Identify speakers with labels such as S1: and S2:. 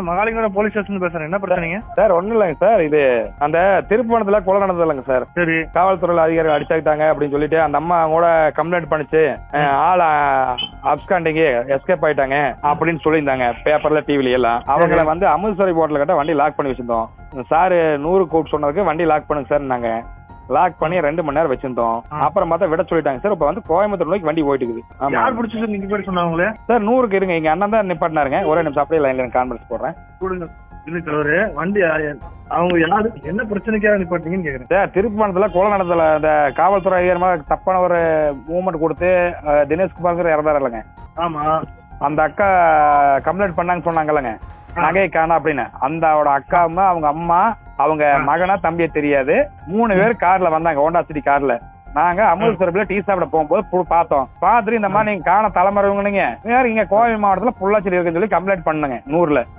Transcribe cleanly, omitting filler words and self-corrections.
S1: Mahalingapuram police station பேசுறேன். என்ன பிரச்சனைங்க
S2: சார்? ஒண்ணும் இல்லைங்க சார், இது அந்த திருப்பணத்துல கொலை நடந்தது இல்லைங்க சார்.
S1: சரி.
S2: காவல்துறையில அதிகாரிகள் அடிச்சாக்கிட்டாங்க அப்படின்னு சொல்லிட்டு அந்த அம்மா கூட கம்ப்ளைண்ட் பண்ணிச்சு, ஆள் அப்ஸ்காண்டிங் எஸ்கேப் ஆயிட்டாங்க அப்படின்னு சொல்லியிருந்தாங்க பேப்பர்ல டிவில எல்லாம். அவங்கள வந்து அமிர்தசரி போர்ட்ல கிட்ட வண்டி லாக் பண்ணி வச்சிருந்தோம். சார் 100 கூப்பிட்டு சொன்னதுக்கு வண்டி லாக் பண்ணுங்க சார், நாங்க லாக் பண்ணி 2 மணி நேரம் வச்சிருந்தோம். அப்புறம் பார்த்தா விட சொல்லிட்டாங்க சார். இப்ப வந்து கோயம்புத்தூர் நோக்கி வண்டி போயிட்டு இருக்குது.
S1: யார் பிடிச்சி சார் நீங்க பேர் சொன்னாங்களே
S2: சார்? 100க்கு இருங்க, இங்க அண்ணன் தான் நிப்பாட்டினாருங்க. ஒரே நிமிஷம் அப்படியே லைன்ல கான்ஃபரன்ஸ் போடுறேன்.
S1: கொடுங்க. இது வண்டி அவங்க யாரு என்ன பிரச்சனைக்காக நிப்பாட்டீங்கன்னு கேக்குறேன்
S2: சார். திருப்பணத்துல கொலை நடந்ததுல அந்த காவல்துறை அதிகாரி தப்பான ஒரு மூவ்மெண்ட் கொடுத்து தினேஷ்குமார் இறந்தாரு இல்லைங்க?
S1: ஆமா.
S2: அந்த அக்கா கம்ப்ளைண்ட் பண்ணாங்கன்னு சொன்னாங்கல்லங்க, நகை காணா அப்படின்னு. அந்த அக்காவும் அவங்க அம்மா அவங்க மகனா தம்பியை தெரியாது, 3 பேர் கார்ல வந்தாங்க, ஹோண்டா சிட்டி கார்ல. நாங்க அமிர்தசரத்துல டீ சாப்பிட போகும்போது பார்த்தோம். பார்த்துட்டு இந்த மாதிரி நீங்க காண தலைமறைவங்க, நீங்க இங்க கோவை மாவட்டத்துல பொள்ளாச்சியில் இருக்குன்னு சொல்லி கம்ப்ளைண்ட் பண்ணுங்க 100ல.